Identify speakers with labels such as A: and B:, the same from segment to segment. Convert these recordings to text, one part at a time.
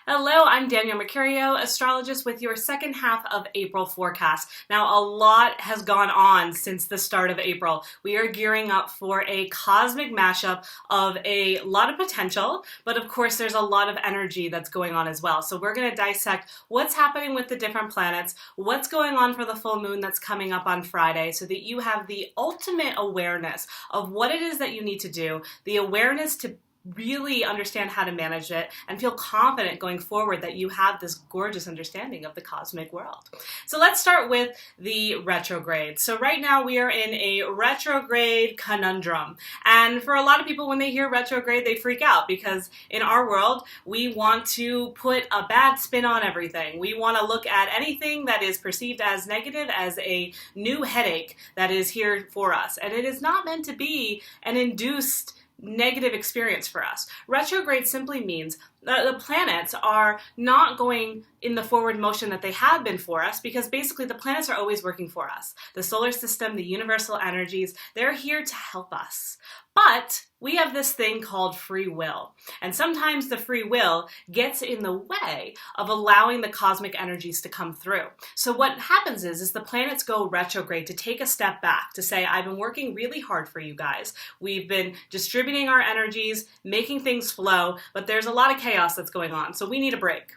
A: Hello, I'm Danielle Mercurio, astrologist with your second half of April forecast. Now, a lot has gone on since the start of April. We are gearing up for a cosmic mashup of a lot of potential, but of course there's a lot of energy that's going on as well. So we're going to dissect what's happening with the different planets, what's going on for the full moon that's coming up on Friday, so that you have the ultimate awareness of what it is that you need to do, the awareness to really understand how to manage it and feel confident going forward that you have this gorgeous understanding of the cosmic world. So let's start with the retrograde. So right now we are in a retrograde conundrum. And for a lot of people, when they hear retrograde, they freak out because in our world, we want to put a bad spin on everything. We want to look at anything that is perceived as negative as a new headache that is here for us. And it is not meant to be an induced negative experience for us. Retrograde simply means that the planets are not going in the forward motion that they have been for us, because basically the planets are always working for us. The solar system, the universal energies, they're here to help us. But we have this thing called free will. And sometimes the free will gets in the way of allowing the cosmic energies to come through. So what happens is the planets go retrograde to take a step back, to say, I've been working really hard for you guys. We've been distributing our energies, making things flow, but there's a lot of chaos that's going on. So we need a break.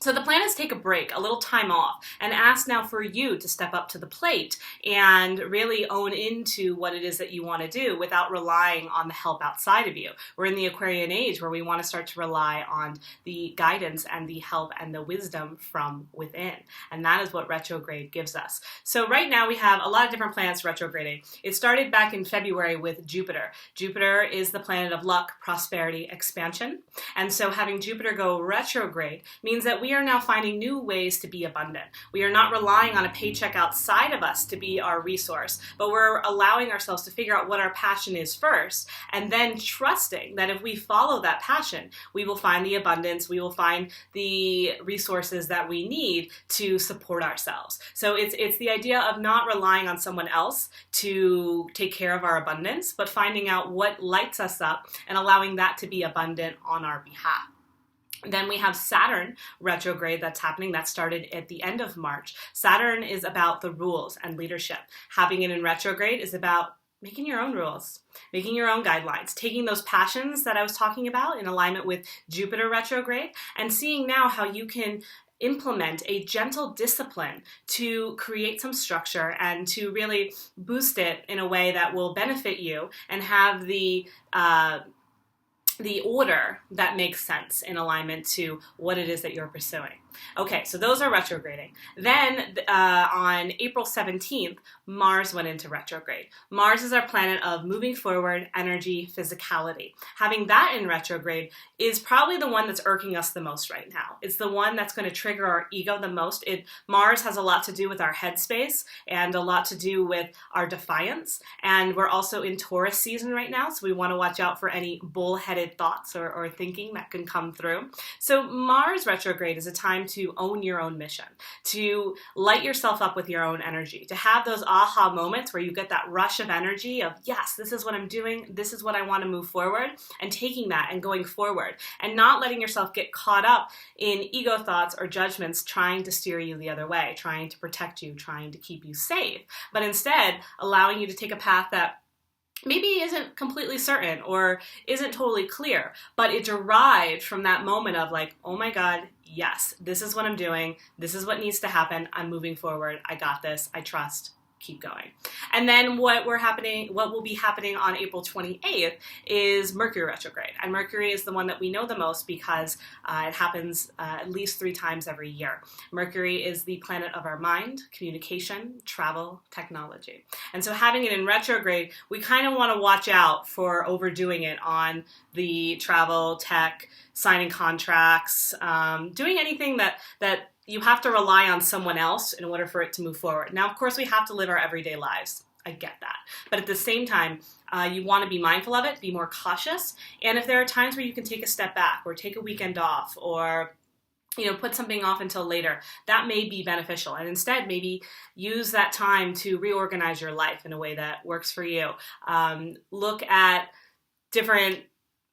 A: So the planets take a break, a little time off, and ask now for you to step up to the plate and really own into what it is that you want to do without relying on the help outside of you. We're in the Aquarian age where we want to start to rely on the guidance and the help and the wisdom from within. And that is what retrograde gives us. So right now we have a lot of different planets retrograding. It started back in February with Jupiter. Jupiter is the planet of luck, prosperity, expansion. And so having Jupiter go retrograde means that we are now finding new ways to be abundant. We are not relying on a paycheck outside of us to be our resource, but we're allowing ourselves to figure out what our passion is first, and then trusting that if we follow that passion, we will find the abundance, we will find the resources that we need to support ourselves. So it's the idea of not relying on someone else to take care of our abundance, but finding out what lights us up and allowing that to be abundant on our behalf. Then we have Saturn retrograde that's happening. That started at the end of March. Saturn is about the rules and leadership. Having it in retrograde is about making your own rules, making your own guidelines, taking those passions that I was talking about in alignment with Jupiter retrograde and seeing now how you can implement a gentle discipline to create some structure and to really boost it in a way that will benefit you and have the order that makes sense in alignment to what it is that you're pursuing. Okay, so those are retrograding. Then on April 17th, Mars went into retrograde. Mars is our planet of moving forward, energy, physicality. Having that in retrograde is probably the one that's irking us the most right now. It's the one that's going to trigger our ego the most. Mars has a lot to do with our headspace and a lot to do with our defiance. And we're also in Taurus season right now, so we want to watch out for any bullheaded thoughts or thinking that can come through. So Mars retrograde is a time to own your own mission, to light yourself up with your own energy, to have those aha moments where you get that rush of energy of, yes, this is what I'm doing, this is what I want to move forward, and taking that and going forward, and not letting yourself get caught up in ego thoughts or judgments trying to steer you the other way, trying to protect you, trying to keep you safe, but instead allowing you to take a path that maybe isn't completely certain or isn't totally clear, but it derived from that moment of like, oh my God, yes, this is what I'm doing. This is what needs to happen. I'm moving forward. I got this. I trust. Keep going. And then what will be happening on April 28th is Mercury retrograde. And Mercury is the one that we know the most because it happens at least 3 times every year. Mercury is the planet of our mind, communication, travel, technology. And so having it in retrograde, we kind of want to watch out for overdoing it on the travel, tech, signing contracts, doing anything that you have to rely on someone else in order for it to move forward. Now, of course, we have to live our everyday lives. I get that. But at the same time, you want to be mindful of it, be more cautious. And if there are times where you can take a step back or take a weekend off or put something off until later, that may be beneficial. And instead, maybe use that time to reorganize your life in a way that works for you. Look at different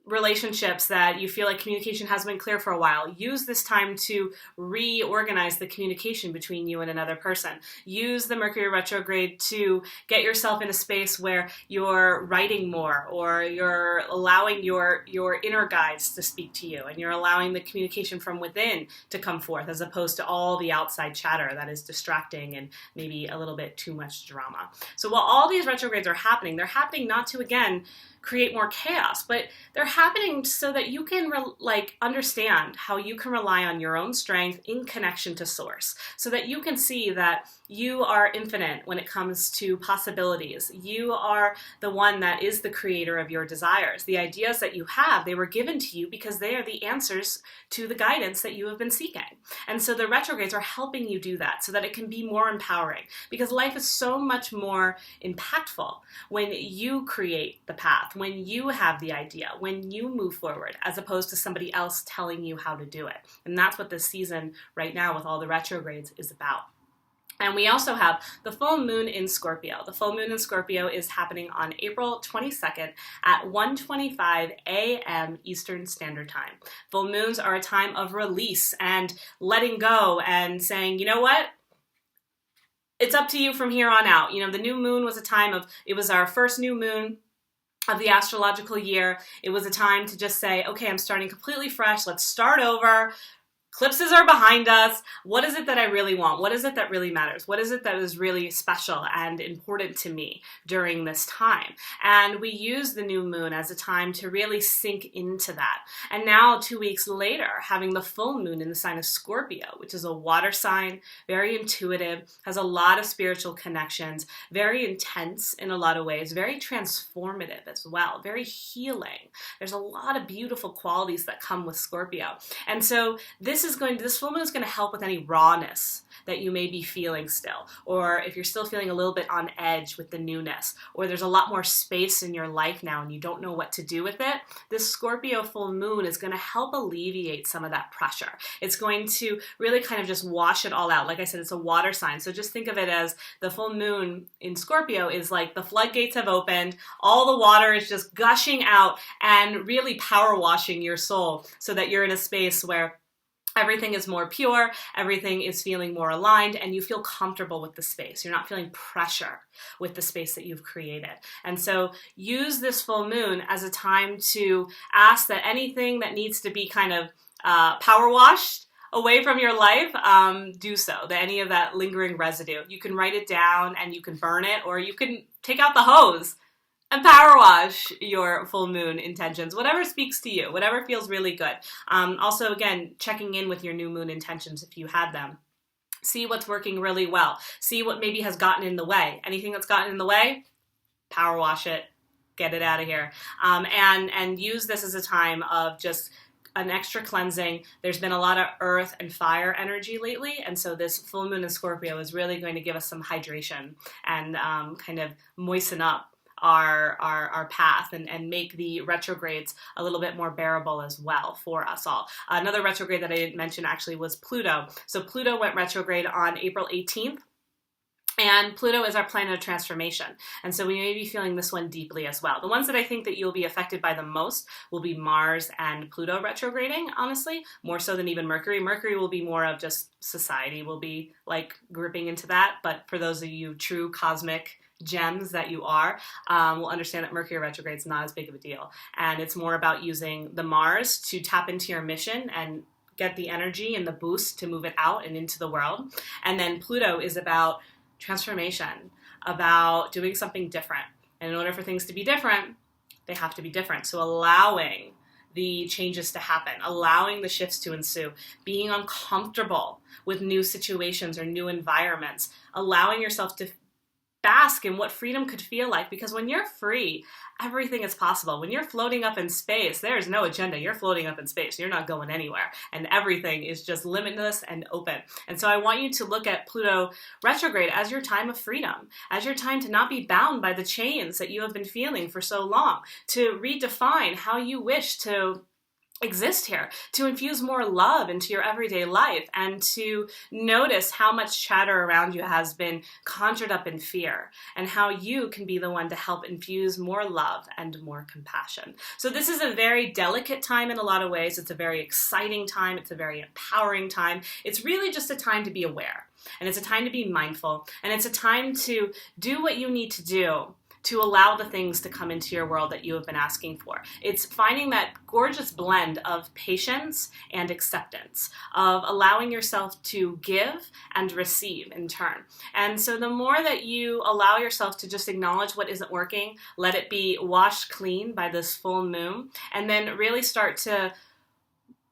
A: relationships that you feel like communication has been clear for a while, use this time to reorganize the communication between you and another person. Use the Mercury retrograde to get yourself in a space where you're writing more, or you're allowing your inner guides to speak to you, and you're allowing the communication from within to come forth, as opposed to all the outside chatter that is distracting and maybe a little bit too much drama. So while all these retrogrades are happening, they're happening not to, again, create more chaos, but they're happening so that you can understand how you can rely on your own strength in connection to source, so that you can see that you are infinite when it comes to possibilities. You are the one that is the creator of your desires. The ideas that you have, they were given to you because they are the answers to the guidance that you have been seeking. And so the retrogrades are helping you do that so that it can be more empowering, because life is so much more impactful when you create the path, when you have the idea, when you move forward, as opposed to somebody else telling you how to do it. And that's what this season right now with all the retrogrades is about. And we also have the full moon in Scorpio. The full moon in Scorpio is happening on April 22nd at 1:25 a.m. Eastern Standard Time. Full moons are a time of release and letting go and saying, you know what? It's up to you from here on out. You know, the new moon was a time of, it was our first new moon of the astrological year. It was a time to just say, okay, I'm starting completely fresh. Let's start over. Eclipses are behind us. What is it that I really want? What is it that really matters? What is it that is really special and important to me during this time? And we use the new moon as a time to really sink into that. And now 2 weeks later, having the full moon in the sign of Scorpio, which is a water sign, very intuitive, has a lot of spiritual connections, very intense in a lot of ways, very transformative as well, very healing. There's a lot of beautiful qualities that come with Scorpio. And so this full moon is going to help with any rawness that you may be feeling still, or if you're still feeling a little bit on edge with the newness, or there's a lot more space in your life now and you don't know what to do with it, this Scorpio full moon is going to help alleviate some of that pressure. It's going to really kind of just wash it all out. Like I said, it's a water sign, so just think of it as the full moon in Scorpio is like the floodgates have opened, all the water is just gushing out and really power washing your soul so that you're in a space where everything is more pure, everything is feeling more aligned, and you feel comfortable with the space. You're not feeling pressure with the space that you've created. And so use this full moon as a time to ask that anything that needs to be kind of power washed away from your life, do so. That any of that lingering residue. You can write it down and you can burn it, or you can take out the hose and power wash your full moon intentions, whatever speaks to you, whatever feels really good. Also, again, checking in with your new moon intentions if you had them. See what's working really well. See what maybe has gotten in the way. Anything that's gotten in the way, power wash it, get it out of here. And use this as a time of just an extra cleansing. There's been a lot of earth and fire energy lately, and so this full moon in Scorpio is really going to give us some hydration and kind of moisten up our path and make the retrogrades a little bit more bearable as well for us all. Another retrograde that I didn't mention actually was Pluto. So Pluto went retrograde on April 18th. And Pluto is our planet of transformation. And so we may be feeling this one deeply as well. The ones that I think that you'll be affected by the most will be Mars and Pluto retrograding, honestly, more so than even Mercury. Mercury will be more of just society. We'll be like gripping into that. But for those of you true cosmic gems that you are, will understand that Mercury retrograde is not as big of a deal. And it's more about using the Mars to tap into your mission and get the energy and the boost to move it out and into the world. And then Pluto is about transformation, about doing something different. And in order for things to be different, they have to be different. So allowing the changes to happen, allowing the shifts to ensue, being uncomfortable with new situations or new environments, allowing yourself to bask in what freedom could feel like, because when you're free, everything is possible. When you're floating up in space, there's no agenda. You're floating up in space. You're not going anywhere. And everything is just limitless and open. And so I want you to look at Pluto retrograde as your time of freedom, as your time to not be bound by the chains that you have been feeling for so long, to redefine how you wish to exist here, to infuse more love into your everyday life and to notice how much chatter around you has been conjured up in fear and how you can be the one to help infuse more love and more compassion. So this is a very delicate time in a lot of ways. It's a very exciting time. It's a very empowering time. It's really just a time to be aware, and it's a time to be mindful, and it's a time to do what you need to do to allow the things to come into your world that you have been asking for. It's finding that gorgeous blend of patience and acceptance, of allowing yourself to give and receive in turn. And so the more that you allow yourself to just acknowledge what isn't working, let it be washed clean by this full moon, and then really start to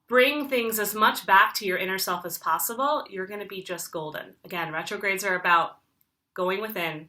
A: bring things as much back to your inner self as possible, you're going to be just golden. Again, retrogrades are about going within.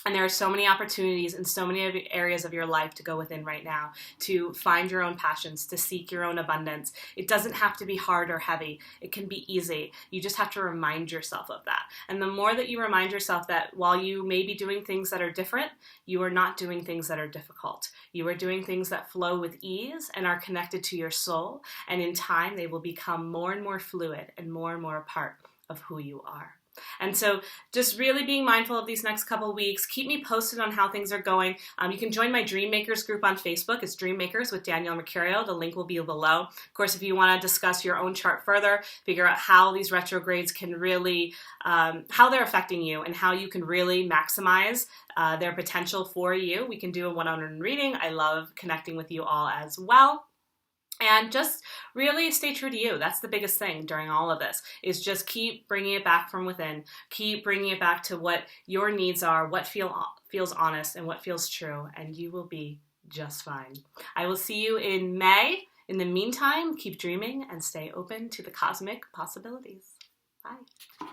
A: And there are so many opportunities in so many areas of your life to go within right now, to find your own passions, to seek your own abundance. It doesn't have to be hard or heavy. It can be easy. You just have to remind yourself of that. And the more that you remind yourself that while you may be doing things that are different, you are not doing things that are difficult. You are doing things that flow with ease and are connected to your soul. And in time, they will become more and more fluid and more a part of who you are. And so just really being mindful of these next couple weeks. Keep me posted on how things are going. You can join my Dream Makers group on Facebook. It's Dream Makers with Danielle Mercurio. The link will be below. Of course, if you want to discuss your own chart further, figure out how these retrogrades can really, how they're affecting you and how you can really maximize their potential for you, we can do a one-on-one reading. I love connecting with you all as well. And just really stay true to you. That's the biggest thing during all of this, is just keep bringing it back from within. Keep bringing it back to what your needs are, what feels honest and what feels true, and you will be just fine. I will see you in May. In the meantime, keep dreaming and stay open to the cosmic possibilities. Bye.